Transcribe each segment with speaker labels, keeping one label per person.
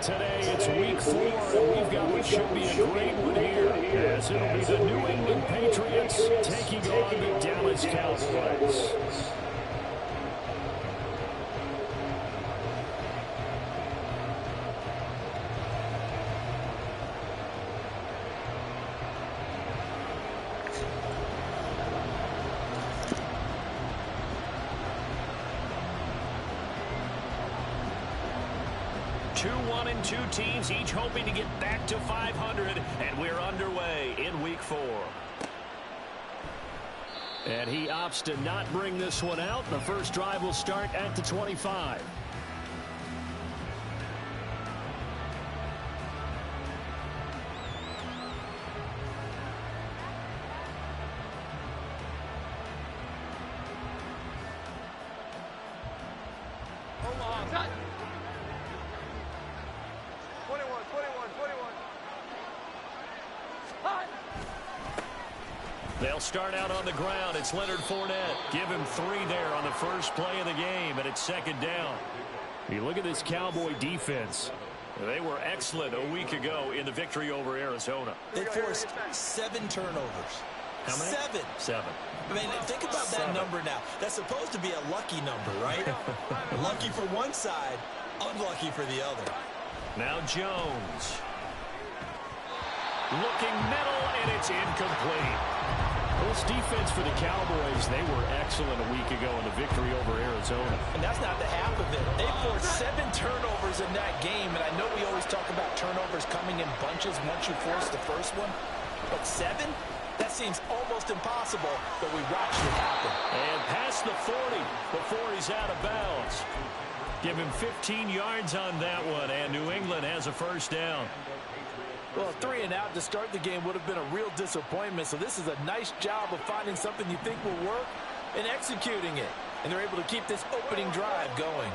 Speaker 1: Today it's week 4, and we've got what should be a great one here, as it'll be the New England Patriots taking on the Dallas Cowboys. Two teams each hoping to get back to 500, and we're underway in week 4. And he opts to not bring this one out. The first drive will start at the 25. They'll start out on the ground. It's Leonard Fournette. Give him 3 there on the first play of the game, and it's second down. You look at this Cowboy defense. They were excellent a week ago in the victory over Arizona.
Speaker 2: They forced 7 turnovers.
Speaker 1: How many?
Speaker 2: 7. I mean, think about that number now. That's supposed to be a lucky number, right? Lucky for one side, unlucky for the other.
Speaker 1: Now Jones. Looking middle, and it's incomplete. This defense for the Cowboys, they were excellent a week ago in the victory over Arizona.
Speaker 2: And that's not the half of it. They forced 7 turnovers in that game, and I know we always talk about turnovers coming in bunches once you force the first one. But 7? That seems almost impossible, but we watched it happen.
Speaker 1: And past the 40 before he's out of bounds. Give him 15 yards on that one, and New England has a first down.
Speaker 2: Well, 3 and out to start the game would have been a real disappointment, so this is a nice job of finding something you think will work and executing it. And they're able to keep this opening drive going.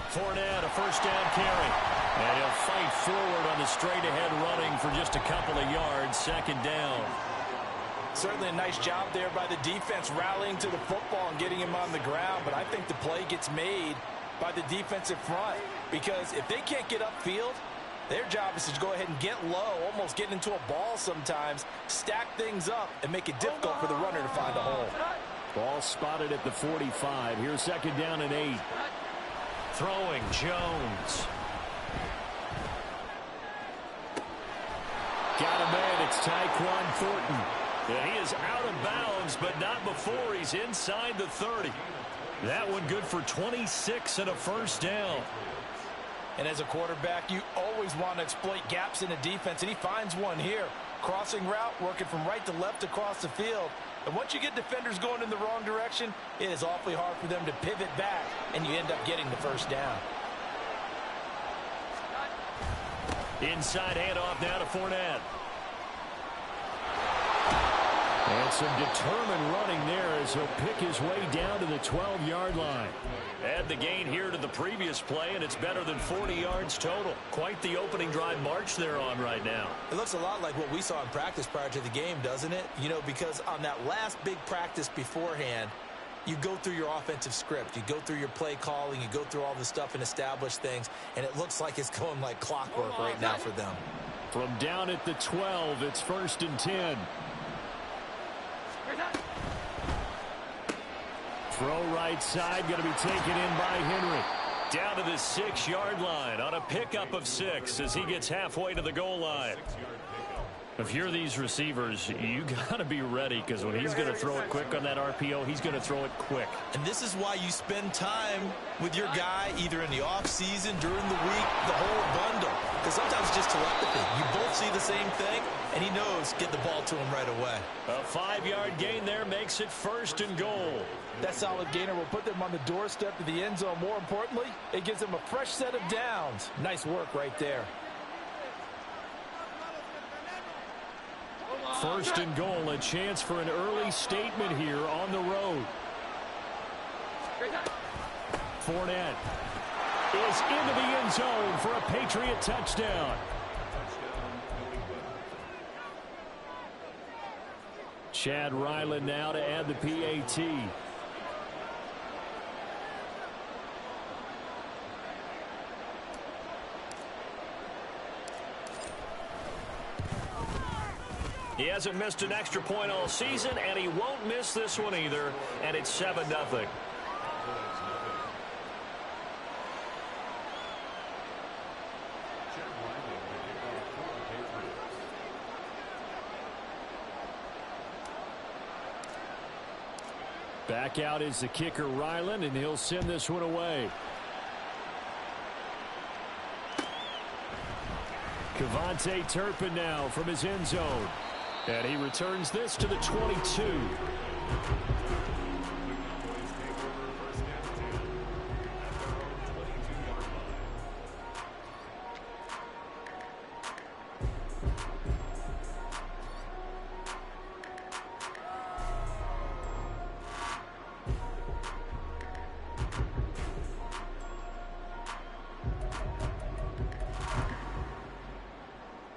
Speaker 1: Fournette, a first down carry. And he'll fight forward on the straight-ahead running for just a couple of yards, second down.
Speaker 2: Certainly a nice job there by the defense rallying to the football and getting him on the ground, but I think the play gets made by the defensive front, because if they can't get upfield, their job is to go ahead and get low, almost get into a ball sometimes, stack things up, and make it difficult for the runner to find a hole.
Speaker 1: Ball spotted at the 45. Here's second down and 8. Throwing, Jones. Got a man, it's Tyquan Thornton. Yeah, he is out of bounds, but not before he's inside the 30. That one good for 26 and a first down.
Speaker 2: And as a quarterback, you always want to exploit gaps in the defense, and he finds one here. Crossing route, working from right to left across the field. And once you get defenders going in the wrong direction, it is awfully hard for them to pivot back, and you end up getting the first down.
Speaker 1: Inside handoff now to Fournette. And some determined running there as he'll pick his way down to the 12-yard line. Add the gain here to the previous play, and it's better than 40 yards total. Quite the opening drive march they're on right now.
Speaker 2: It looks a lot like what we saw in practice prior to the game, doesn't it? You know, because on that last big practice beforehand, you go through your offensive script. You go through your play calling. You go through all the stuff and establish things, and it looks like it's going like clockwork right now for them.
Speaker 1: From down at the 12, it's first and 10. Throw right side, going to be taken in by Henry. Down to the 6-yard line on a pickup of 6 as he gets halfway to the goal line. If you're these receivers, you got to be ready, because when he's going to throw it quick on that RPO, he's going to throw it quick.
Speaker 2: And this is why you spend time with your guy either in the offseason, during the week, the whole bundle. Because sometimes it's just telepathy. You both see the same thing, and he knows get the ball to him right away.
Speaker 1: A 5-yard gain there makes it first and goal.
Speaker 2: That solid gainer will put them on the doorstep of the end zone. More importantly, it gives them a fresh set of downs. Nice work right there.
Speaker 1: First and goal, a chance for an early statement here on the road. Fournette is into the end zone for a Patriot touchdown. Chad Ryland now to add the PAT. He hasn't missed an extra point all season, and he won't miss this one either, and it's 7-0.
Speaker 3: Back out is the kicker, Ryland, and he'll send this one away. Cavante Turpin now from his end zone. And he returns this to the 22.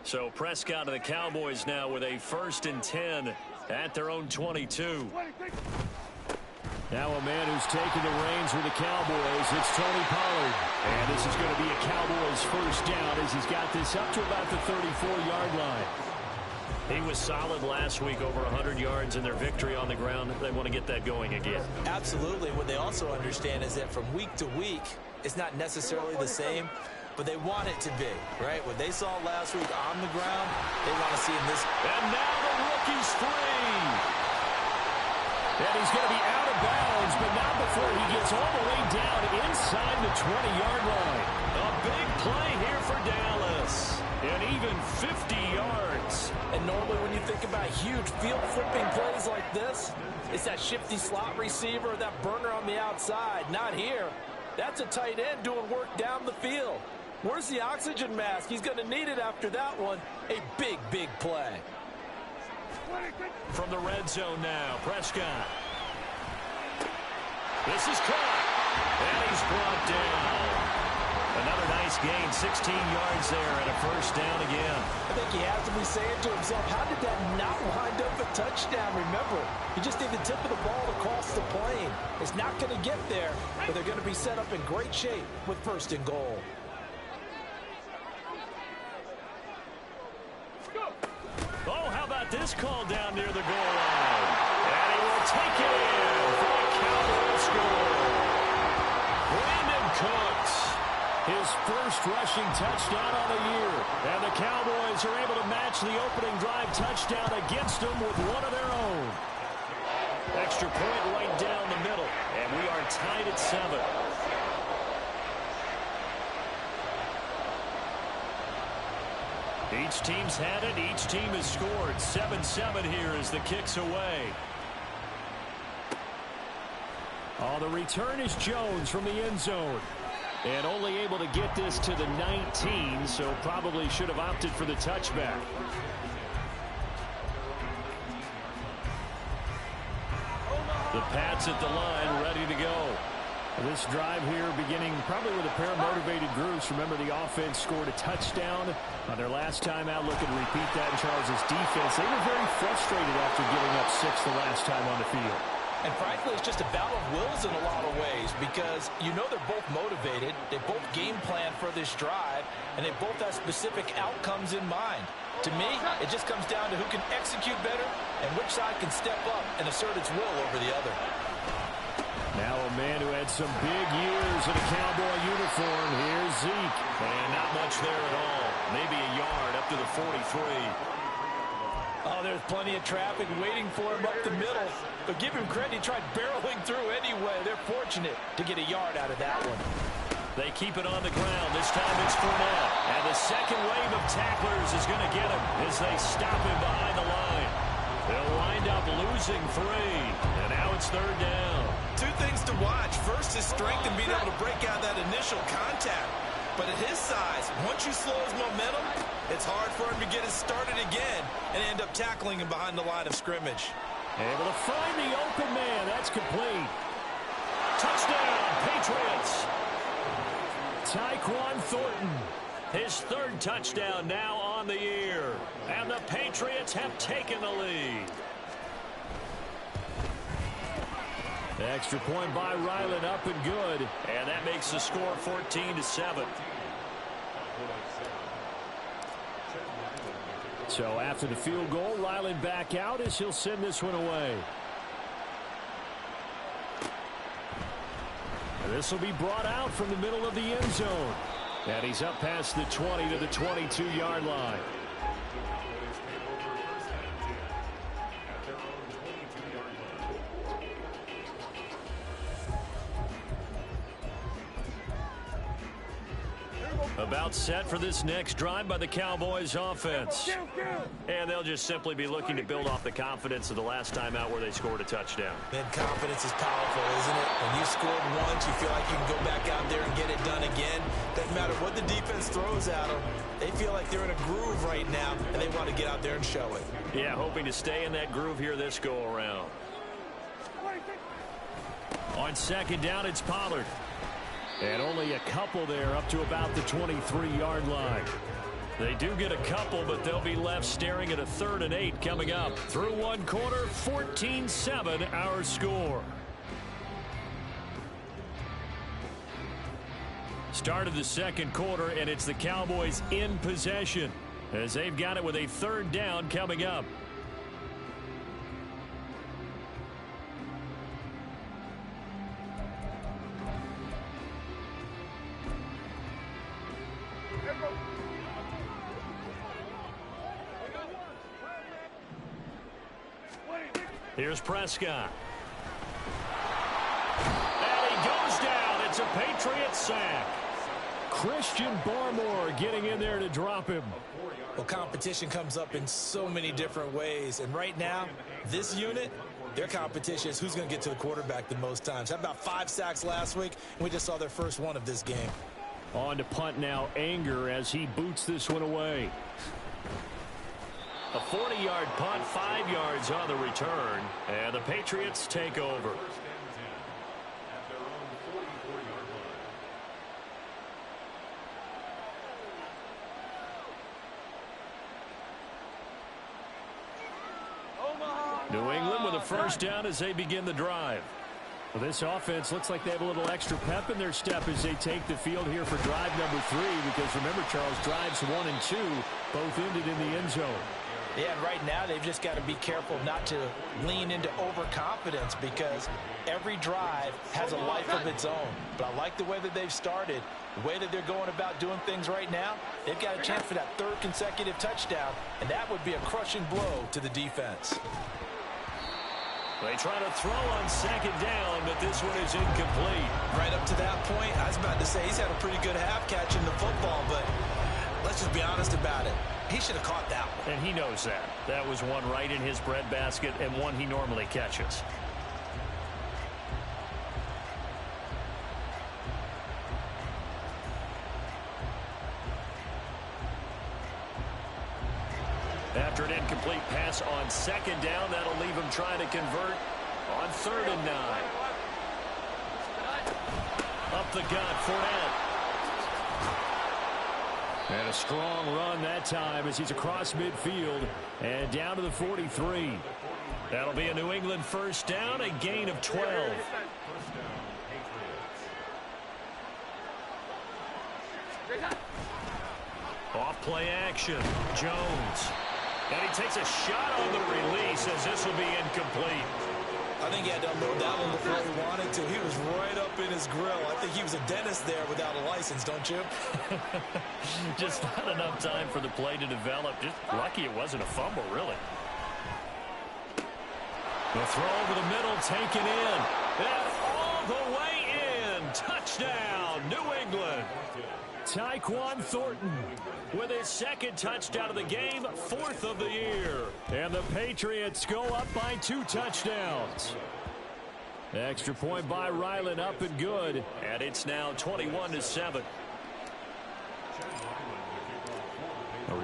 Speaker 1: So Prescott of the Cowboys now with a 1st and 10 at their own 22.
Speaker 3: Now a man who's taken the reins with the Cowboys, it's Tony Pollard. And this is going to be a Cowboys first down as he's got this up to about the 34-yard line.
Speaker 1: He was solid last week, over 100 yards in their victory on the ground. They want to get that going again.
Speaker 2: Absolutely. What they also understand is that from week to week, it's not necessarily the same, but they want it to be, right? What they saw last week on the ground, they want to see in this.
Speaker 1: And now the rookie's free. And he's going to be out of bounds, but not before he gets all the way down inside the 20-yard line. A big play here for Dallas. And even 50 yards.
Speaker 2: And normally when you think about huge field-flipping plays like this, it's that shifty slot receiver, that burner on the outside. Not here. That's a tight end doing work down the field. Where's the oxygen mask? He's going to need it after that one. A big, big play.
Speaker 1: From the red zone now, Prescott. This is caught. And he's brought down. Another nice gain, 16 yards there, and a first down again.
Speaker 2: I think he has to be saying to himself, how did that not wind up a touchdown? Remember, you just need the tip of the ball to cross the plane. It's not going to get there, but they're going to be set up in great shape with 1st and goal.
Speaker 1: Oh, how about this call down near the goal line? And he will take it in for a Cowboy score. Brandon Cooks, his first rushing touchdown on the year. And the Cowboys are able to match the opening drive touchdown against them with one of their own. Extra point right down the middle. And we are tied at 7. Each team's had it. Each team has scored. 7-7 here as the kick's away.
Speaker 3: Oh, the return is Jones from the end zone. And only able to get this to the 19, so probably should have opted for the touchback. The Pats at the line, ready to go. This drive here beginning probably with a pair of motivated groups. Remember, the offense scored a touchdown on their last time out. Looking to repeat that in Charles' defense. They were very frustrated after giving up 6 the last time on the field.
Speaker 2: And frankly, it's just a battle of wills in a lot of ways because you know they're both motivated. They both game plan for this drive, and they both have specific outcomes in mind. To me, it just comes down to who can execute better and which side can step up and assert its will over the other.
Speaker 3: Now a man who had some big years in a Cowboy uniform. Here's Zeke.
Speaker 1: And not much there at all. Maybe a yard up to the 43.
Speaker 2: Oh, there's plenty of traffic waiting for him up the middle. But give him credit, he tried barreling through anyway. They're fortunate to get a yard out of that one.
Speaker 1: They keep it on the ground. This time it's Fournette. And the second wave of tacklers is going to get him as they stop him behind the line. They'll wind up losing 3. And now it's 3rd down.
Speaker 4: 2 things to watch. First, his strength and being able to break out that initial contact. But at his size, once you slow his momentum, it's hard for him to get it started again and end up tackling him behind the line of scrimmage.
Speaker 3: Able to find the open man. That's complete.
Speaker 1: Touchdown, Patriots.
Speaker 3: Tyquan Thornton.
Speaker 1: His 3rd touchdown now on the year. And the Patriots have taken the lead.
Speaker 3: The extra point by Ryland up and good.
Speaker 1: And that makes the score 14-7.
Speaker 3: So after the field goal, Ryland back out as he'll send this one away. This will be brought out from the middle of the end zone. And he's up past the 20 to the 22-yard line. About set for this next drive by the Cowboys offense. And they'll just simply be looking to build off the confidence of the last time out where they scored a touchdown.
Speaker 2: And confidence is powerful, isn't it? When you scored once, you feel like you can go back out there and get it done again. Doesn't matter what the defense throws at them. They feel like they're in a groove right now, and they want to get out there and show it.
Speaker 1: Yeah, hoping to stay in that groove here this go-around. On second down, it's Pollard. And only a couple there up to about the 23-yard line. They do get a couple, but they'll be left staring at a 3rd and 8 coming up. Through one quarter, 14-7 our score. Start of the second quarter, and it's the Cowboys in possession as they've got it with a 3rd down coming up. Here's Prescott. And he goes down. It's a Patriots sack. Christian Barmore getting in there to drop him.
Speaker 2: Well, competition comes up in so many different ways. And right now, this unit, their competition is who's going to get to the quarterback the most times. How about 5 sacks last week? And we just saw their first one of this game.
Speaker 3: On to punt now, Anger, as he boots this one away.
Speaker 1: A 40-yard punt, 5 yards on the return, and the Patriots take over. New England with a first down as they begin the drive.
Speaker 3: Well, this offense looks like they have a little extra pep in their step as they take the field here for drive number 3, because remember, Charles, drives 1 and 2 both ended in the end zone.
Speaker 2: Yeah, and right now they've just got to be careful not to lean into overconfidence, because every drive has a life of its own. But I like the way that they've started, the way that they're going about doing things right now. They've got a chance for that 3rd consecutive touchdown, and that would be a crushing blow to the defense.
Speaker 1: They try to throw on second down, but this one is incomplete.
Speaker 2: Right up to that point, I was about to say he's had a pretty good half catching the football, but let's just be honest about it. He should have caught that one.
Speaker 1: And he knows that. That was one right in his breadbasket and one he normally catches. After an incomplete pass on second down, that'll leave him trying to convert on 3rd and 9. Up the gut, Fournette. And a strong run that time as he's across midfield and down to the 43. That'll be a New England first down, a gain of 12. Off play action, Jones. And he takes a shot on the release as this will be incomplete.
Speaker 2: I think he had to unload that one before he wanted to. He was right up in his grill. I think he was a dentist there without a license, don't you?
Speaker 1: Just not enough time for the play to develop. Just lucky it wasn't a fumble, really. The throw over the middle, taken in. And all the way in. Touchdown, New England.
Speaker 3: Tyquan Thornton with his 2nd touchdown of the game, 4th of the year. And the Patriots go up by 2 touchdowns. Extra point by Ryland, up and good.
Speaker 1: And it's now 21-7.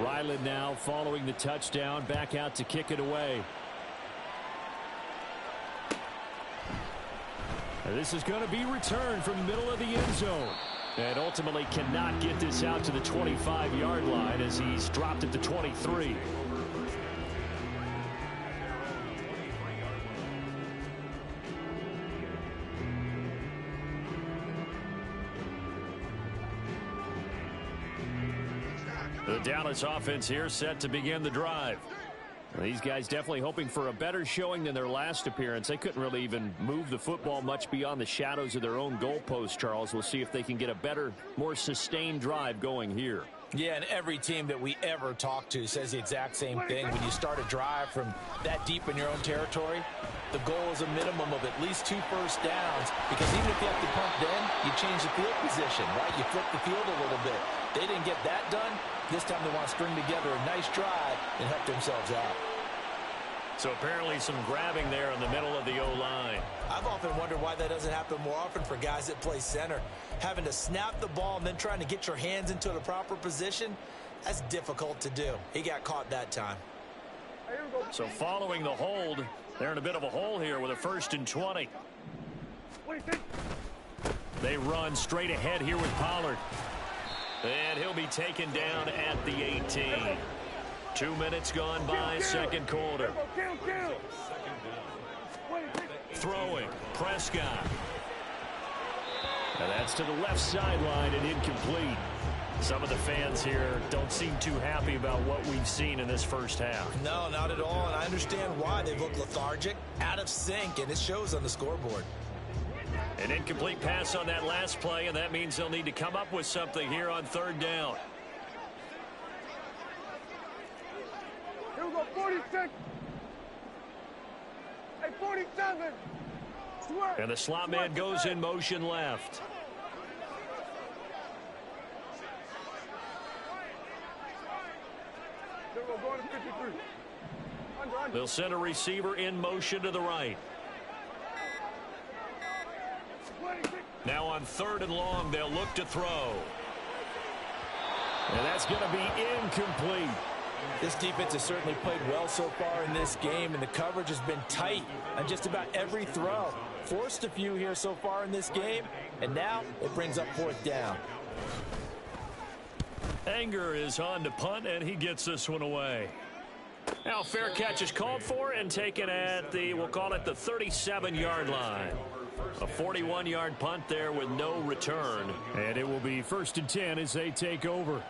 Speaker 3: Ryland now following the touchdown, back out to kick it away. And this is going to be returned from the middle of the end zone. And ultimately cannot get this out to the 25-yard line as he's dropped at the 23. The Dallas offense here set to begin the drive. These guys definitely hoping for a better showing than their last appearance. They couldn't really even move the football much beyond the shadows of their own goalpost, Charles. We'll see if they can get a better, more sustained drive going here.
Speaker 2: Yeah, and every team that we ever talk to says the exact same thing. When you start a drive from that deep in your own territory, the goal is a minimum of at least 2 first downs, because even if you have to punt then, you change the field position, right? You flip the field a little bit. They didn't get that done. This time they want to string together a nice drive and help themselves out.
Speaker 3: So apparently some grabbing there in the middle of the O-line.
Speaker 2: I've often wondered why that doesn't happen more often for guys that play center. Having to snap the ball and then trying to get your hands into the proper position, that's difficult to do. He got caught that time.
Speaker 3: So following the hold, they're in a bit of a hole here with a 1st and 20. They run straight ahead here with Pollard. And he'll be taken down at the 18. 2 minutes gone by, second quarter. Throwing, Prescott. And that's to the left sideline and incomplete. Some of the fans here don't seem too happy about what we've seen in this first half.
Speaker 2: No, not at all, and I understand why. They look lethargic, out of sync, and it shows on the scoreboard.
Speaker 3: An incomplete pass on that last play, and that means they'll need to come up with something here on 3rd down.
Speaker 5: Here we go, 46. Hey, 47.
Speaker 3: And the slot man goes in motion left.
Speaker 5: Here we go, going to 53.
Speaker 3: They'll send a receiver in motion to the right. Now on 3rd and long, they'll look to throw. And that's going to be incomplete.
Speaker 2: This defense has certainly played well so far in this game, and the coverage has been tight on just about every throw. Forced a few here so far in this game, and now it brings up 4th down.
Speaker 3: Anger is on to punt, and he gets this one away. Now fair catch is called for and taken at the, we'll call it the 37-yard line. A 41-yard punt there with no return. And it will be 1st and 10 as they take over.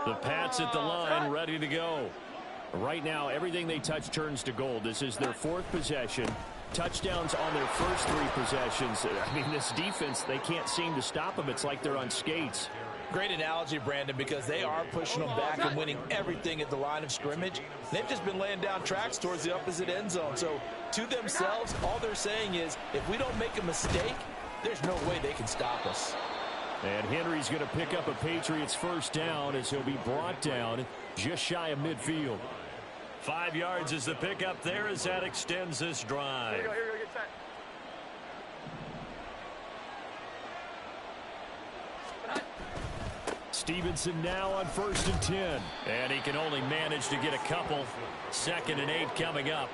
Speaker 3: The Pats at the line, ready to go. Right now, everything they touch turns to gold. This is their 4th possession. Touchdowns on their first 3 possessions. I mean, this defense, they can't seem to stop them. It's like they're on skates.
Speaker 2: Great analogy, Brandon, because they are pushing them back and winning everything at the line of scrimmage. They've just been laying down tracks towards the opposite end zone. So, to themselves, all they're saying is, if we don't make a mistake, there's no way they can stop us.
Speaker 3: And Henry's going to pick up a Patriots 1st down as he'll be brought down just shy of midfield. 5 yards is the pickup there as that extends this drive.
Speaker 5: Here we go, get set.
Speaker 3: Stevenson now on 1st and 10. And he can only manage to get a couple. 2nd and 8 coming up.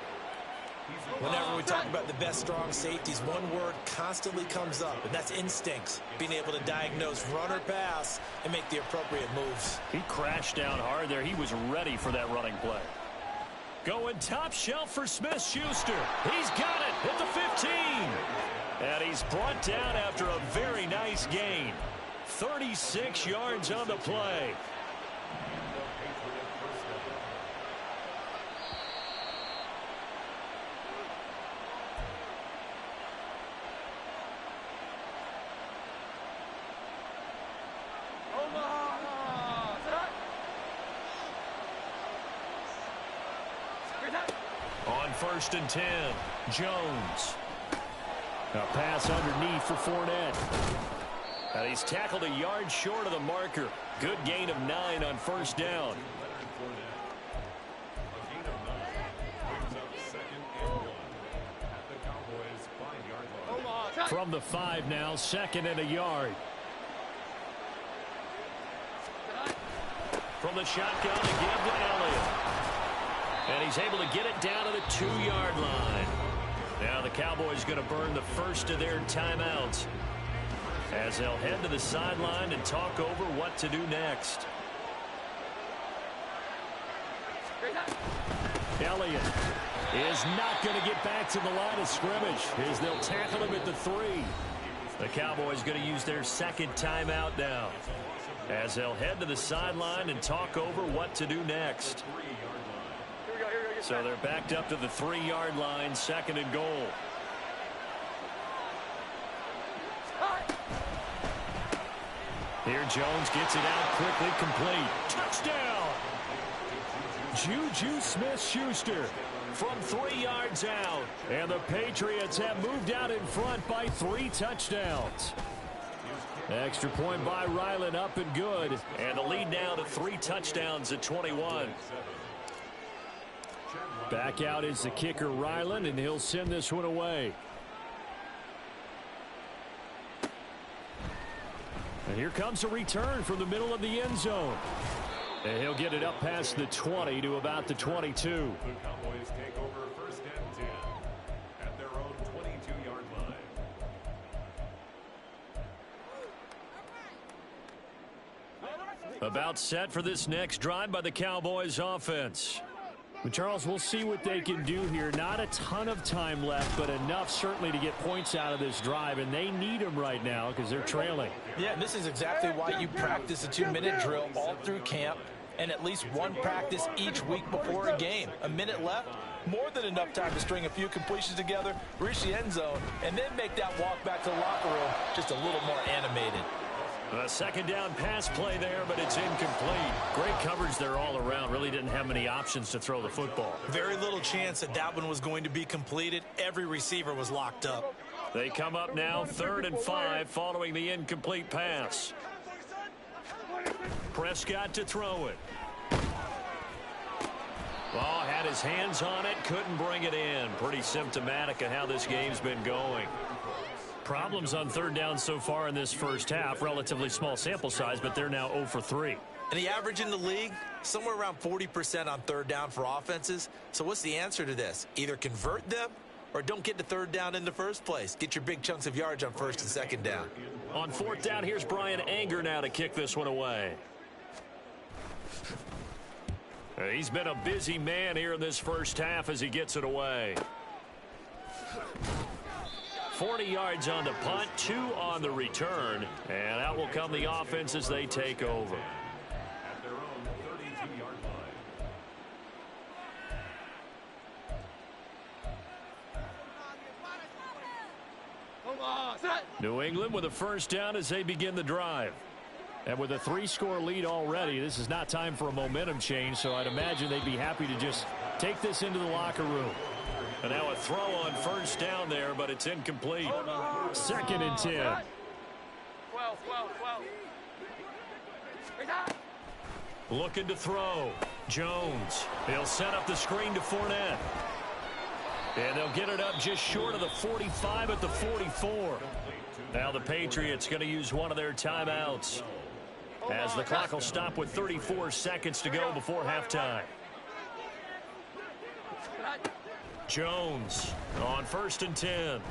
Speaker 2: Whenever we talk about the best strong safeties, one word constantly comes up, and that's instincts. Being able to diagnose run or pass and make the appropriate moves.
Speaker 3: He crashed down hard there. He was ready for that running play. Going top shelf for Smith-Schuster. He's got it at the 15. And he's brought down after a very nice gain. 36 yards on the play. On 1st and 10, Jones. A pass underneath for Fournette. And he's tackled a yard short of the marker. Good gain of 9 on 1st down. From the 5 now, 2nd and a yard.
Speaker 1: From the shotgun to give to Elliott. And he's able to get it down to the 2-yard line. Now the Cowboys going to burn the first of their timeouts as they'll head to the sideline and talk over what to do next.
Speaker 3: Elliott is not going to get back to the line of scrimmage as they'll tackle him at the 3.
Speaker 1: The Cowboys going to use their second timeout now as they'll head to the sideline and talk over what to do next. So they're backed up to the 3-yard line, 2nd and goal. Here Jones gets it out quickly, complete. Touchdown!
Speaker 3: Juju Smith-Schuster
Speaker 1: From 3 yards out.
Speaker 3: And the Patriots have moved out in front by 3 touchdowns. Extra point by Ryland, up and good.
Speaker 1: And the lead now to 3 touchdowns at 21.
Speaker 3: Back out is the kicker, Ryland, and he'll send this one away. And here comes a return from the middle of the end zone. And he'll get it up past the 20 to about the 22.
Speaker 6: The Cowboys take over 1st and 10 at their own 22-yard line.
Speaker 1: About set for this next drive by the Cowboys offense.
Speaker 3: But Charles, we'll see what they can do here. Not a ton of time left, but enough certainly to get points out of this drive, and they need them right now because they're trailing.
Speaker 2: Yeah, and this is exactly why you practice a 2-minute drill all through camp and at least one practice each week before a game. A minute left, more than enough time to string a few completions together, reach the end zone, and then make that walk back to the locker room just a little more animated.
Speaker 1: A 2nd down pass play there, but it's incomplete.
Speaker 3: Great coverage there all around. Really didn't have many options to throw the football.
Speaker 4: Very little chance that that one was going to be completed. Every receiver was locked up.
Speaker 1: They come up now 3rd and 5 following the incomplete pass. Prescott to throw it. Oh, had his hands on it, couldn't bring it in. Pretty symptomatic of how this game's been going.
Speaker 3: Problems on 3rd down so far in this first half. Relatively small sample size, but they're now 0 for 3.
Speaker 4: And the average in the league, somewhere around 40% on 3rd down for offenses. So what's the answer to this? Either convert them or don't get to 3rd down in the first place. Get your big chunks of yards on 1st and 2nd down.
Speaker 1: On 4th down, here's Brian Anger now to kick this one away. He's been a busy man here in this first half as he gets it away. 40 yards on the punt, 2 on the return, and out will come the offense as they take over.
Speaker 6: At their own 32-yard line.
Speaker 3: New England with a 1st down as they begin the drive. And with a 3-score lead already, this is not time for a momentum change, so I'd imagine they'd be happy to just take this into the locker room.
Speaker 1: And now a throw on 1st down there, but it's incomplete.
Speaker 3: 2nd and 10.
Speaker 5: 12.
Speaker 1: Looking to throw. Jones. He'll set up the screen to Fournette. And they'll get it up just short of the 45 at the 44. Now the Patriots going to use one of their timeouts as the clock will stop with 34 seconds to go before halftime. Jones on 1st and 10.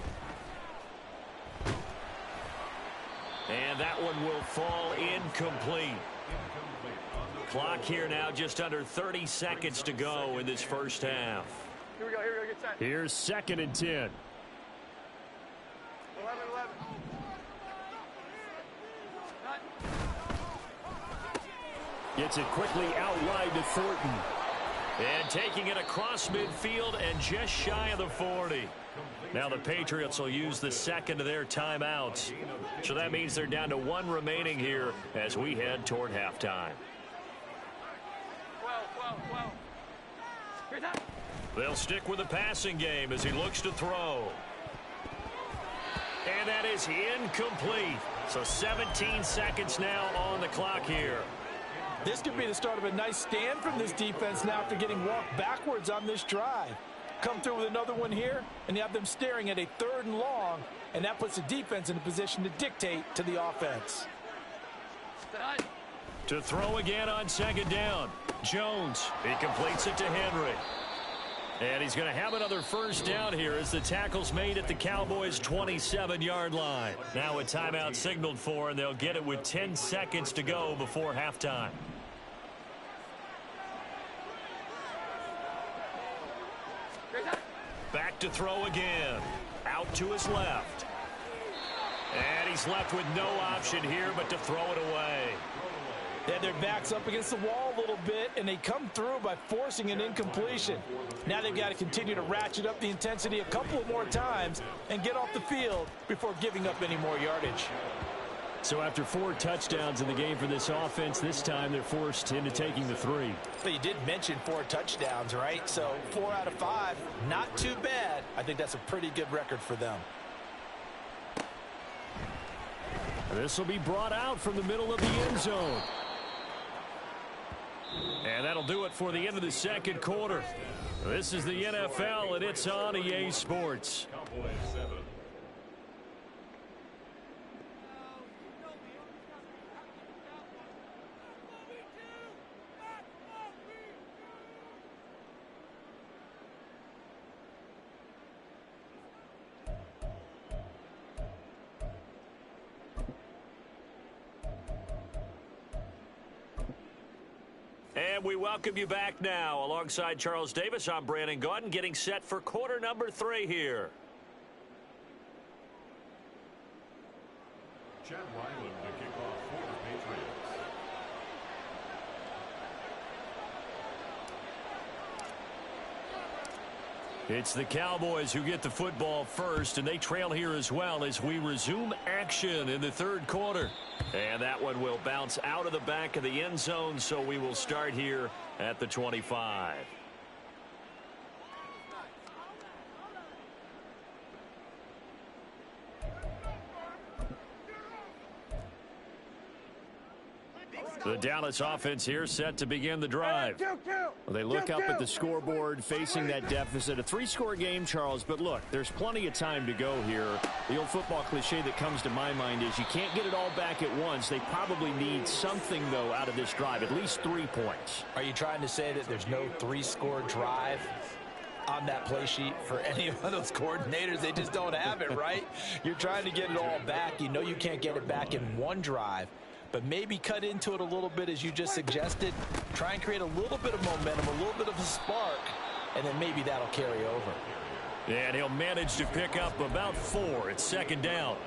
Speaker 1: And that one will fall incomplete. Clock here now just under 30 seconds to go in this first half.
Speaker 5: Here we go, get set.
Speaker 3: Here's 2nd and 10.
Speaker 5: 11.
Speaker 3: Gets it quickly out wide to Thornton.
Speaker 1: And taking it across midfield and just shy of the 40. Now the Patriots will use the 2nd of their timeouts. So that means they're down to 1 remaining here as we head toward halftime.
Speaker 5: 12.
Speaker 1: They'll stick with the passing game as he looks to throw. And that is incomplete. So 17 seconds now on the clock here.
Speaker 2: This could be the start of a nice stand from this defense now after getting walked backwards on this drive. come through with another one here, and you have them staring at a 3rd and long, and that puts the defense in a position to dictate to the offense.
Speaker 1: To throw again on 2nd down. Jones, he completes it to Henry. And he's going to have another 1st down here as the tackle's made at the Cowboys' 27-yard line. Now a timeout signaled for, and they'll get it with 10 seconds to go before halftime. Back to throw again. Out to his left. And he's left with no option here but to throw it away.
Speaker 2: They had their backs up against the wall a little bit, and they come through by forcing an incompletion. Now they've got to continue to ratchet up the intensity a couple of more times and get off the field before giving up any more yardage.
Speaker 3: So after 4 touchdowns in the game for this offense, this time they're forced into taking the 3.
Speaker 2: But you did mention 4 touchdowns, right? So 4 out of 5, not too bad. I think that's a pretty good record for them.
Speaker 3: This will be brought out from the middle of the end zone.
Speaker 1: And that'll do it for the end of the 2nd quarter. This is the NFL, and it's on EA Sports.
Speaker 6: Cowboys 7.
Speaker 1: And we welcome you back now. Alongside Charles Davis, I'm Brandon Gaudin, getting set for quarter number 3 here.
Speaker 6: Chad Ryland to kick off for the Patriots.
Speaker 1: It's the Cowboys who get the football first, and they trail here as well as we resume action in the 3rd quarter. And that one will bounce out of the back of the end zone, so we will start here at the 25. The Dallas offense here set to begin the drive. They look up at the scoreboard facing that deficit. A 3-score game, Charles, but look, there's plenty of time to go here. The old football cliche that comes to my mind is you can't get it all back at once. They probably need something, though, out of this drive, at least 3 points.
Speaker 2: Are you trying to say that there's no 3-score drive on that play sheet for any of those coordinators? They just don't have it, right? You're trying to get it all back. You know you can't get it back in one drive. But maybe cut into it a little bit, as you just suggested. Try and create a little bit of momentum, a little bit of a spark, and then maybe that'll carry over.
Speaker 1: And he'll manage to pick up about 4. It's 2nd down.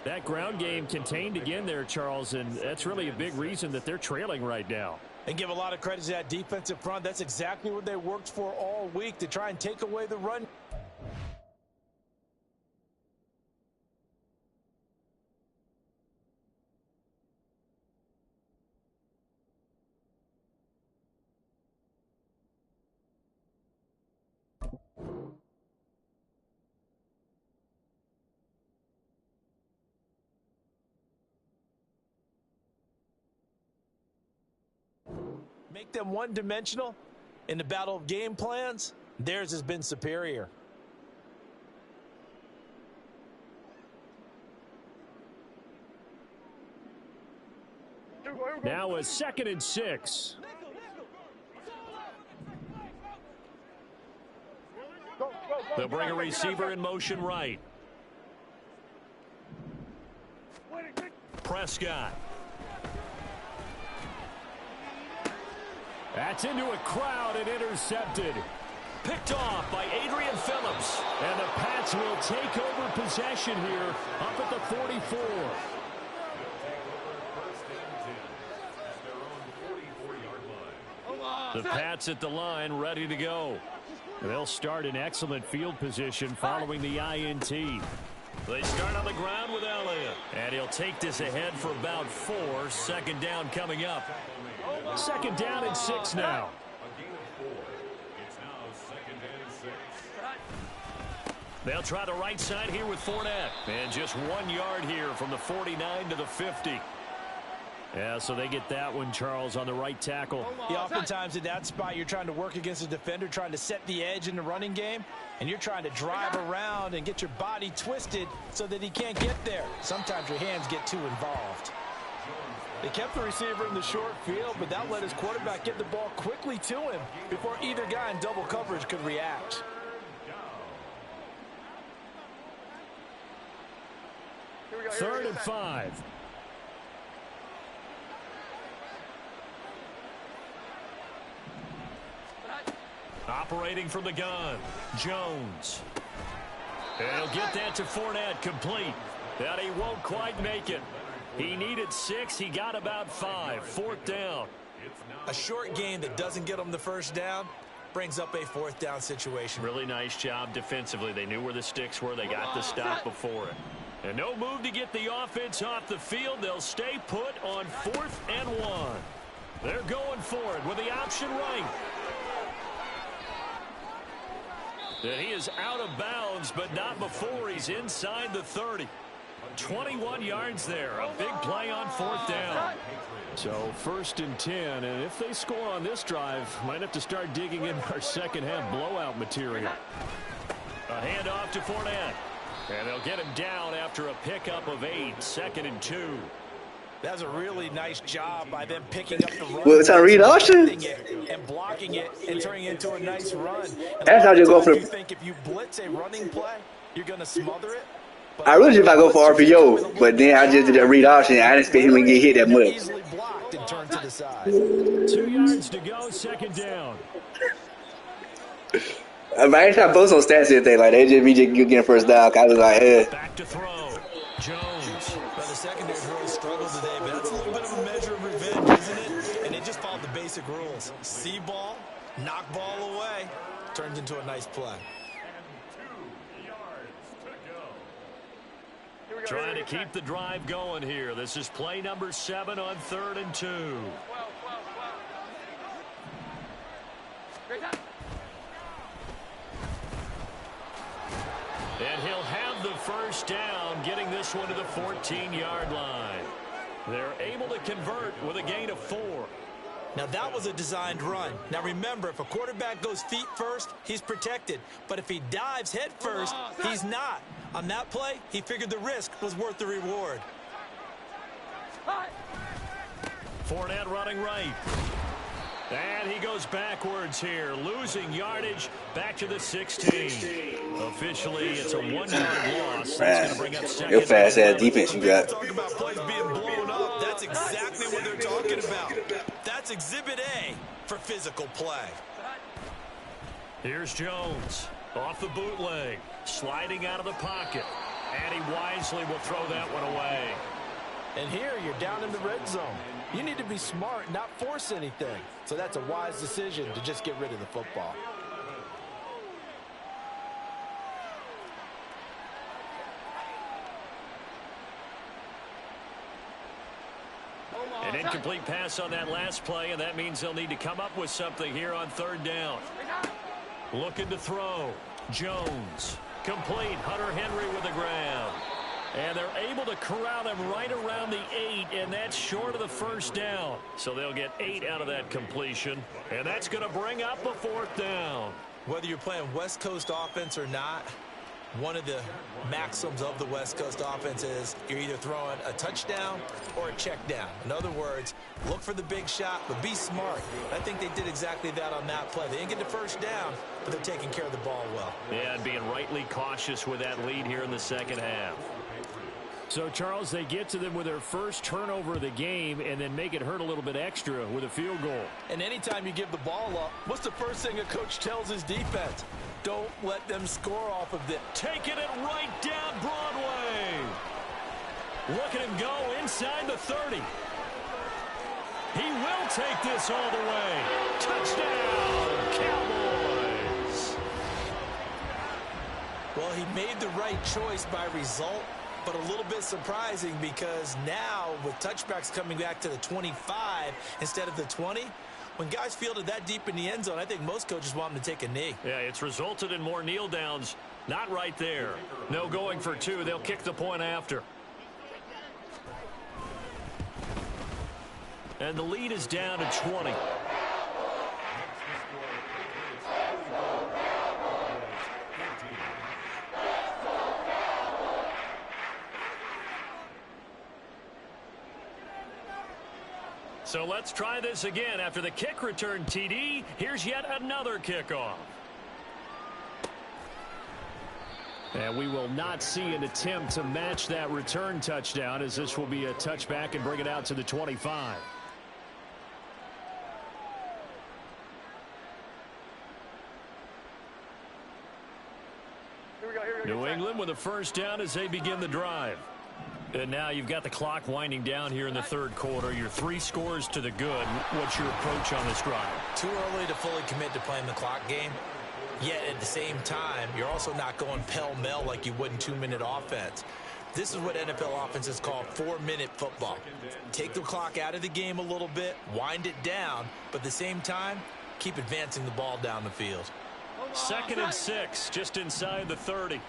Speaker 3: That ground game contained again there, Charles, and that's really a big reason that they're trailing right now.
Speaker 2: And give a lot of credit to that defensive front. That's exactly what they worked for all week, to try and take away the run. Make them one-dimensional in the battle of game plans. Theirs has been superior.
Speaker 3: Now a 2nd and 6.
Speaker 1: They'll bring a receiver in motion right. Prescott.
Speaker 3: That's into a crowd and intercepted.
Speaker 1: Picked off by Adrian Phillips.
Speaker 3: And the Pats will take over possession here up at the 44.
Speaker 1: The Pats at the line, ready to go.
Speaker 3: They'll start in excellent field position following the INT.
Speaker 1: They start on the ground with Elliott. And he'll take this ahead for about 4. 2nd down coming up.
Speaker 3: 2nd down and 6 now.
Speaker 6: A gain of 4. It's now 2nd and 6.
Speaker 1: They'll try the right side here with Fournette. And just 1 yard here from the 49 to the 50.
Speaker 3: Yeah, so they get that one, Charles, on the right tackle.
Speaker 2: Yeah, oftentimes in that spot, you're trying to work against a defender, trying to set the edge in the running game, and you're trying to drive around and get your body twisted so that he can't get there. Sometimes your hands get too involved. They kept the receiver in the short field, but that let his quarterback get the ball quickly to him before either guy in double coverage could react.
Speaker 3: Third and 5.
Speaker 1: Operating from the gun, Jones. And he'll get that to Fournette, complete. But he won't quite make it. He needed 6. He got about 5. Fourth down.
Speaker 2: A short gain that doesn't get him the first down brings up a fourth down situation.
Speaker 1: Really nice job defensively. They knew where the sticks were. They got the stop before it. And no move to get the offense off the field. They'll stay put on 4th and 1. They're going for it with the option right. And he is out of bounds, but not before he's inside the 30. 21 yards there. A big play on 4th down.
Speaker 3: So 1st and 10, and if they score on this drive, might have to start digging in our second half blowout material.
Speaker 1: A handoff to Fournette. And they'll get him down after a pickup of 8. 2nd and 2.
Speaker 2: That's a really nice job by them picking up the run.
Speaker 7: Well, it's on read option.
Speaker 2: And blocking it and turning it into a nice run. And
Speaker 7: That's how you go for.
Speaker 2: You think if you blitz a running play, you're going to smother it.
Speaker 7: I really just if I go for RPO, but then I just did a read option. I didn't expect him to get hit that much.
Speaker 2: Easily blocked and turned to the side.
Speaker 3: 2 yards to go, 2nd down.
Speaker 7: I ain't trying to post on stats or anything like that. Just me just getting first down. I was like,
Speaker 1: Back to throw. Jones.
Speaker 2: Well, the secondary really struggled today, but that's a little bit of a measure of revenge, isn't it? And they just followed the basic rules. See ball, knock ball away, turns into a nice play.
Speaker 1: Trying to keep the drive going here. This is play number 7 on 3rd and 2. And he'll have the first down, getting this one to the 14-yard line. They're able to convert with a gain of 4.
Speaker 2: Now, that was a designed run. Now, remember, if a quarterback goes feet first, he's protected. But if he dives head first, he's not. On that play, he figured the risk was worth the reward.
Speaker 1: Fournette running right. And he goes backwards here, losing yardage back to the 16. Officially, it's a 1-yard loss. That's going to bring up second.
Speaker 7: your fast ass defense you got.
Speaker 4: Talk about plays being blown up. That's exactly what they're talking about. That's Exhibit A for physical play.
Speaker 1: Here's Jones off the bootleg, sliding out of the pocket. And he wisely will throw that one away.
Speaker 2: And here, you're down in the red zone. You need to be smart, not force anything. So that's a wise decision to just get rid of the football.
Speaker 1: An incomplete pass on that last play, and that means they'll need to come up with something here on 3rd down. Looking to throw. Jones. Complete. Hunter Henry with the grab. And they're able to corral him right around the 8, and that's short of the first down. So they'll get 8 out of that completion, and that's going to bring up a 4th down.
Speaker 2: Whether you're playing West Coast offense or not, one of the maxims of the West Coast offense is you're either throwing a touchdown or a check down. In other words, look for the big shot, but be smart. I think they did exactly that on that play. They didn't get the first down, but they're taking care of the ball well.
Speaker 1: Yeah, and being rightly cautious with that lead here in the second half.
Speaker 3: So, Charles, they get to them with their first turnover of the game and then make it hurt a little bit extra with a field goal.
Speaker 2: And anytime you give the ball up, what's the first thing a coach tells his defense? Don't let them score off of it.
Speaker 1: Taking it right down Broadway. Look at him go inside the 30. He will take this all the way. Touchdown, Cowboys.
Speaker 2: Well, he made the right choice by result, but a little bit surprising because now with touchbacks coming back to the 25 instead of the 20, when guys fielded that deep in the end zone, I think most coaches want them to take a knee.
Speaker 1: Yeah, it's resulted in more kneel downs. Not right there. No going for 2. They'll kick the point after. And the lead is down to 20. So let's try this again. After the kick return TD, here's yet another kickoff. And we will not see an attempt to match that return touchdown, as this will be a touchback and bring it out to the 25. New England with a first down as they begin the drive. And now you've got the clock winding down here in the third quarter. Your 3 scores to the good. What's your approach on this drive?
Speaker 2: Too early to fully commit to playing the clock game. Yet at the same time, you're also not going pell-mell like you would in 2-minute offense. This is what NFL offenses call 4-minute football. Take the clock out of the game a little bit, wind it down, but at the same time, keep advancing the ball down the field.
Speaker 1: 2nd and 6, just inside the 30.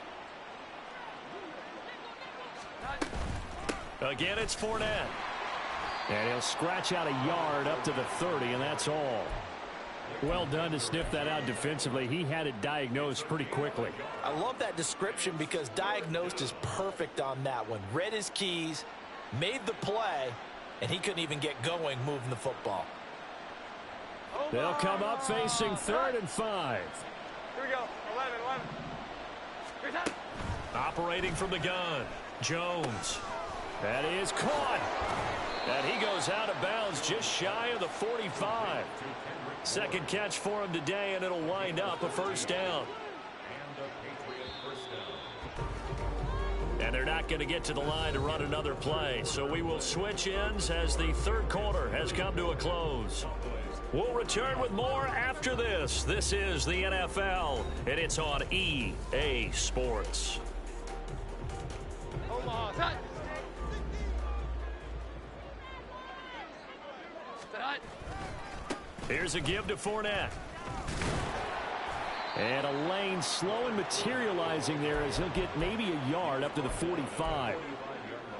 Speaker 1: Again, it's Fournette. And he'll scratch out a yard up to the 30, and that's all. Well done to sniff that out defensively. He had it diagnosed pretty quickly.
Speaker 2: I love that description because diagnosed is perfect on that one. Read his keys, made the play, and he couldn't even get going moving the football.
Speaker 3: They'll come up facing 3rd and 5.
Speaker 5: Here we go. 11.
Speaker 1: Operating from the gun, Jones. That is caught. And he goes out of bounds just shy of the 45. Second catch for him today, and it'll wind up a first down. And they're not going to get to the line to run another play. So we will switch ends as the third quarter has come to a close. We'll return with more after this. This is the NFL, and it's on EA Sports.
Speaker 5: Omaha, touch.
Speaker 1: Here's a give to Fournette. And a lane slow and materializing there as he'll get maybe a yard up to the 45.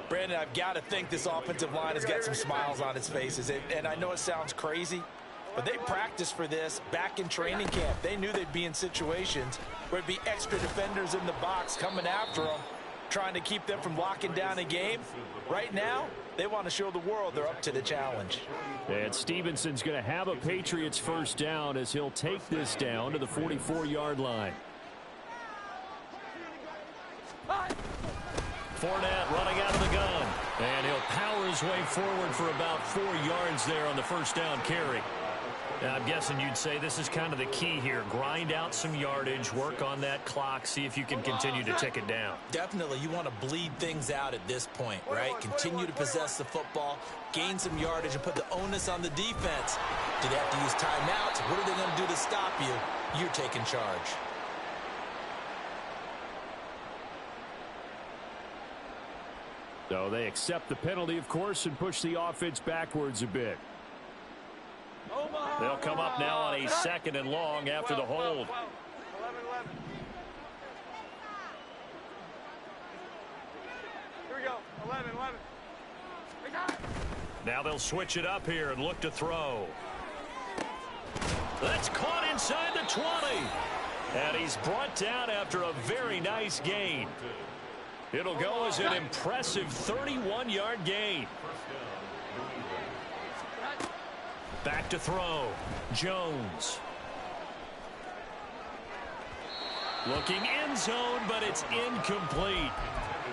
Speaker 2: Brandon, I've got to think this offensive line has got some smiles on its faces. And I know it sounds crazy, but they practiced for this back in training camp. They knew they'd be in situations where it'd be extra defenders in the box coming after them, trying to keep them from locking down a game. Right now, they want to show the world they're up to the challenge.
Speaker 3: And Stevenson's going to have a Patriots first down as he'll take this down to the 44-yard line.
Speaker 1: Fournette running out of the gun. And he'll power his way forward for about 4 yards there on the first down carry. Now, I'm guessing you'd say this is kind of the key here. Grind out some yardage, work on that clock, see if you can continue to tick it down.
Speaker 2: Definitely, you want to bleed things out at this point, right? Continue to possess the football, gain some yardage, and put the onus on the defense. Do they have to use timeouts? What are they going to do to stop you? You're taking charge.
Speaker 3: So they accept the penalty, of course, and push the offense backwards a bit.
Speaker 1: They'll come up now on a 2nd and long after the hold.
Speaker 5: 11. Here we go. 11.
Speaker 1: Now they'll switch it up here and look to throw. That's caught inside the 20. And he's brought down after a very nice gain. It'll go as an impressive 31-yard gain. Back to throw. Jones. Looking end zone, but it's incomplete.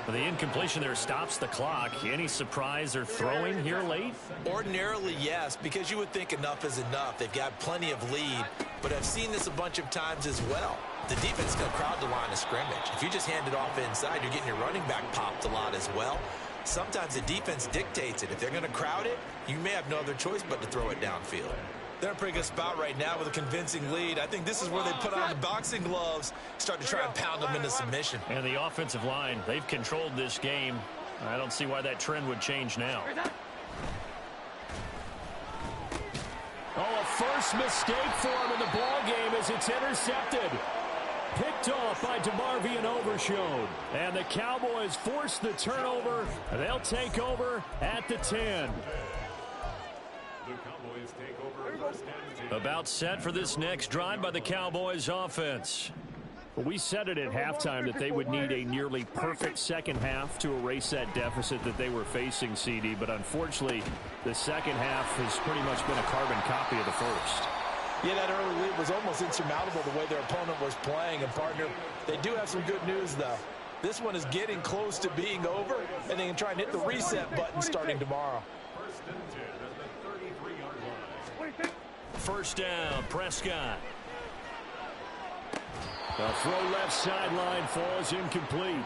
Speaker 1: The incompletion there stops the clock. Any surprise they're throwing here late?
Speaker 2: Ordinarily, yes, because you would think enough is enough. They've got plenty of lead, but I've seen this a bunch of times as well. The defense is going to crowd the line of scrimmage. If you just hand it off inside, you're getting your running back popped a lot as well. Sometimes the defense dictates it. If they're going to crowd it, you may have no other choice but to throw it downfield. They're in a pretty good spot right now with a convincing lead. I think this is where they put on the boxing gloves, start to try and pound them into submission.
Speaker 1: And the offensive line, they've controlled this game. I don't see why that trend would change now.
Speaker 3: Oh, a first mistake for him in the ball game as it's intercepted. Picked off by DeMarvion Overshown. And the Cowboys force the turnover. They'll take over at the 10.
Speaker 6: Cowboys take over first and 10.
Speaker 1: About set for this next drive by the Cowboys offense.
Speaker 3: We said it at halftime that they would need a nearly perfect second half to erase that deficit that they were facing, CD. But unfortunately, the second half has pretty much been a carbon copy of the first.
Speaker 2: Yeah, that early lead was almost insurmountable the way their opponent was playing. And, partner, they do have some good news, though. This one is getting close to being over, and they can try and hit the reset button starting tomorrow.
Speaker 6: First and 10 at the 33-yard line.
Speaker 1: First down, Prescott.
Speaker 3: The throw left sideline falls incomplete.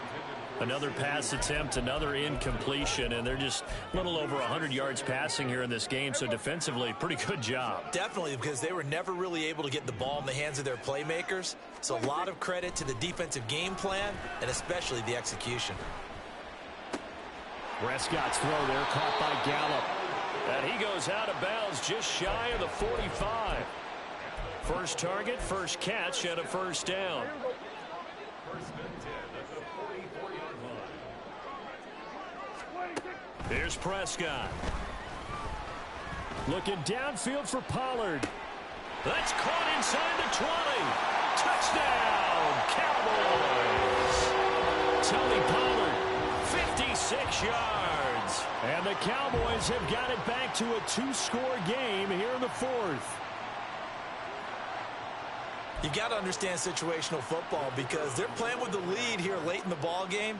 Speaker 1: Another pass attempt, another incompletion, and they're just a little over 100 yards passing here in this game, so defensively, pretty good job.
Speaker 2: Definitely, because they were never really able to get the ball in the hands of their playmakers. So a lot of credit to the defensive game plan and especially the execution.
Speaker 3: Prescott's throw there caught by Gallup.
Speaker 1: And he goes out of bounds just shy of the 45. First target, first catch, and a first down.
Speaker 6: First and 10 at the 44-yard line.
Speaker 1: Here's Prescott.
Speaker 3: Looking downfield for Pollard.
Speaker 1: That's caught inside the 20. Touchdown, Cowboys. Tony Pollard, 56 yards.
Speaker 3: And the Cowboys have got it back to a two-score game here in the fourth.
Speaker 2: You got to understand situational football because they're playing with the lead here late in the ball game.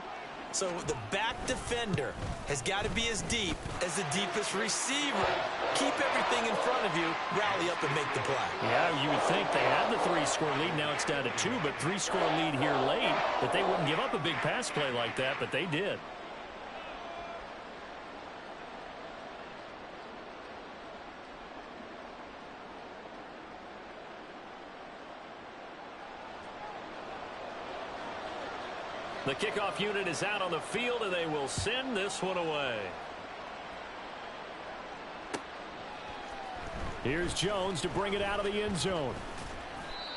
Speaker 2: So the back defender has got to be as deep as the deepest receiver. Keep everything in front of you, rally up and make the play.
Speaker 1: Yeah, you would think they had the three-score lead. Now it's down to two, but three-score lead here late, that they wouldn't give up a big pass play like that, but they did. The kickoff unit is out on the field, and they will send this one away.
Speaker 3: Here's Jones to bring it out of the end zone.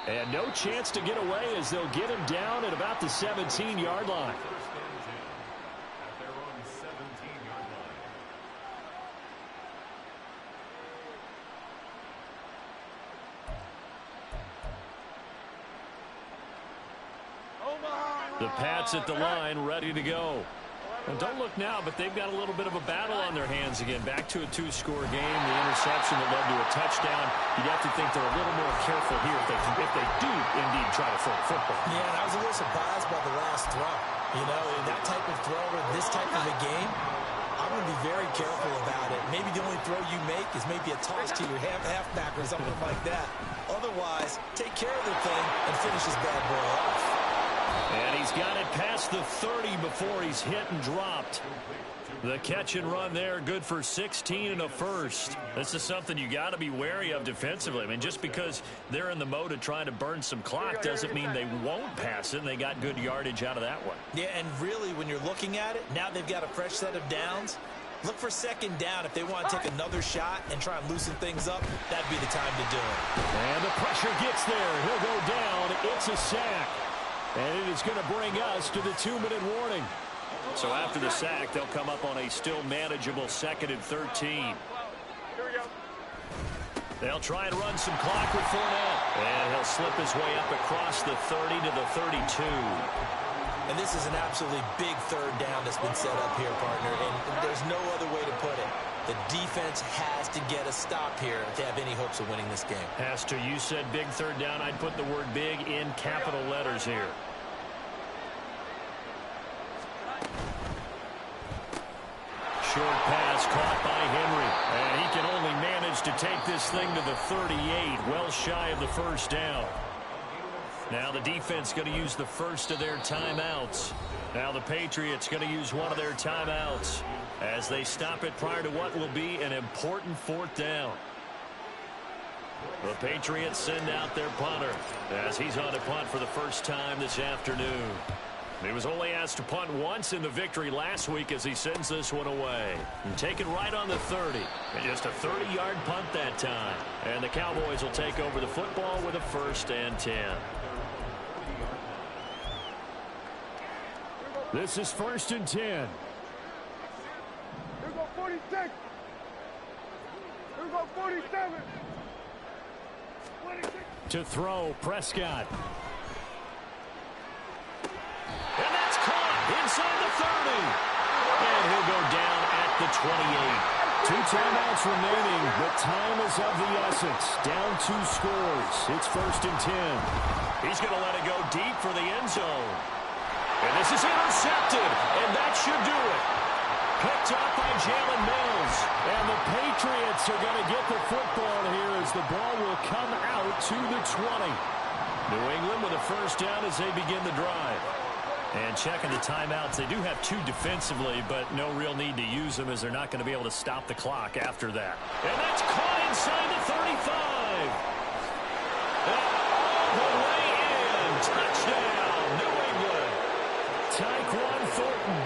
Speaker 3: And no chance to get away as they'll get him down at about the 17-yard line.
Speaker 6: First and 10 at their own 17-yard line.
Speaker 1: The Pats at the line, ready to go. Well, don't look now, but they've got a little bit of a battle on their hands again. Back to a two-score game. The interception that led to a touchdown. You'd have to think they're a little more careful here if they do indeed try to throw the football.
Speaker 2: Yeah, and I was a little surprised by the last throw. You know, that type of throw or this type of a game, I'm going to be very careful about it. Maybe the only throw you make is maybe a toss to your halfback or something like that. Otherwise, take care of the thing and finish this bad boy off.
Speaker 1: And he's got it past the 30 before he's hit and dropped. The catch and run there, good for 16 and a first. This is something you got to be wary of defensively. I mean, just because they're in the mode of trying to burn some clock doesn't mean they won't pass it, and they got good yardage out of that one.
Speaker 2: Yeah, and really, when you're looking at it, now they've got a fresh set of downs. Look for second down if they want to take another shot and try and loosen things up. That'd be the time to do it.
Speaker 3: And the pressure gets there. He'll go down. It's a sack. And it is going to bring us to the 2-minute warning.
Speaker 1: So after the sack, they'll come up on a still manageable 2nd and 13.
Speaker 5: Here we go.
Speaker 1: They'll try and run some clock with Fournette. And he'll slip his way up across the 30 to the 32.
Speaker 2: And this is an absolutely big third down that's been set up here, partner. And there's no other way to put it. The defense has to get a stop here to have any hopes of winning this game.
Speaker 1: Has to. You said big third down. I'd put the word big in capital letters here. Short pass caught by Henry. And he can only manage to take this thing to the 38, well shy of the first down. Now the defense going to use the first of their timeouts. Now the Patriots going to use one of their timeouts as they stop it prior to what will be an important fourth down. The Patriots send out their punter as he's on to punt for the first time this afternoon. He was only asked to punt once in the victory last week as he sends this one away. And taken right on the 30. And just a 30-yard punt that time. And the Cowboys will take over the football with a 1st and 10.
Speaker 3: This is 1st and 10.
Speaker 5: Here we go, 46. Here we go 47.
Speaker 3: To throw, Prescott.
Speaker 1: And that's caught inside the 30. And he'll go down at the 28.
Speaker 3: 2 timeouts remaining, but time is of the essence. Down 2 scores. It's 1st and 10.
Speaker 1: He's going to let it go deep for the end zone. And this is intercepted, and that should do it. Picked up by Jalen Mills. And the Patriots are going to get the football here as the ball will come out to the 20. New England with a first down as they begin the drive. And checking the timeouts, they do have 2 defensively, but no real need to use them as they're not going to be able to stop the clock after that. And that's caught inside the 35. And all the way in. Touchdown, New England.
Speaker 3: Tyquan Thornton.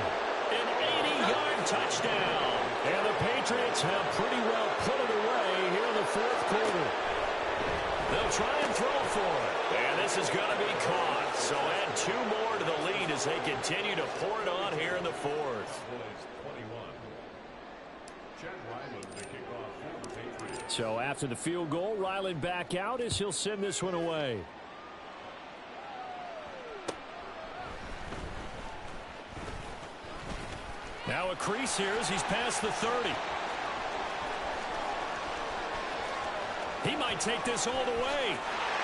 Speaker 1: An 80-yard touchdown.
Speaker 3: And the Patriots have pretty well put it away here in the 4th quarter.
Speaker 1: They'll try and throw for it. And this is going to be caught. So add 2 more to the lead as they continue to pour it on here in the 4th.
Speaker 3: So after the field goal, Ryland back out as he'll send this one away.
Speaker 1: Now a crease here as he's past the 30. He might take this all the way.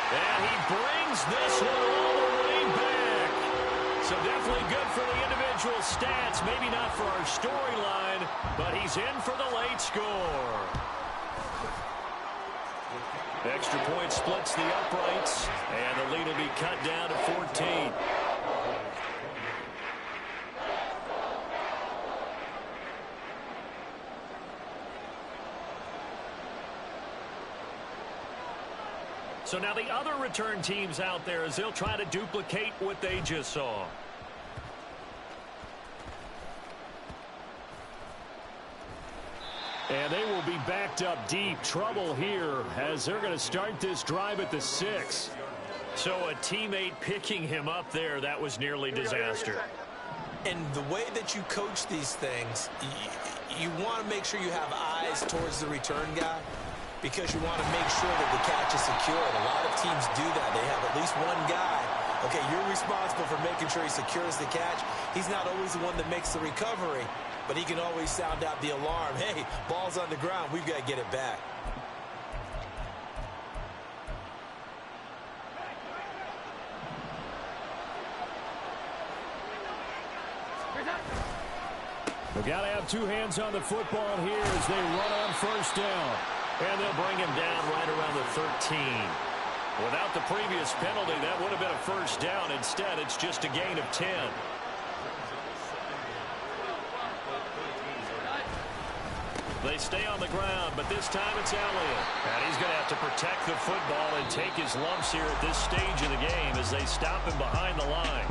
Speaker 1: And he brings this one all the way back. So definitely good for the individual stats. Maybe not for our storyline, but he's in for the late score. Extra point splits the uprights, and the lead will be cut down to 14. So now the other return teams out there as they'll try to duplicate what they just saw.
Speaker 3: And they will be backed up deep. Trouble here as they're going to start this drive at the 6.
Speaker 1: So a teammate picking him up there, that was nearly disaster.
Speaker 2: And the way that you coach these things, you want to make sure you have eyes towards the return guy, because you want to make sure that the catch is secured. A lot of teams do that. They have at least one guy. Okay, you're responsible for making sure he secures the catch. He's not always the one that makes the recovery, but he can always sound out the alarm. Hey, ball's on the ground. We've got to get it back.
Speaker 3: We've got to have 2 hands on the football here as they run on first down.
Speaker 1: And they'll bring him down right around the 13. Without the previous penalty, that would have been a first down. Instead, it's just a gain of 10. They stay on the ground, but this time it's Elliott. And he's going to have to protect the football and take his lumps here at this stage of the game as they stop him behind the line.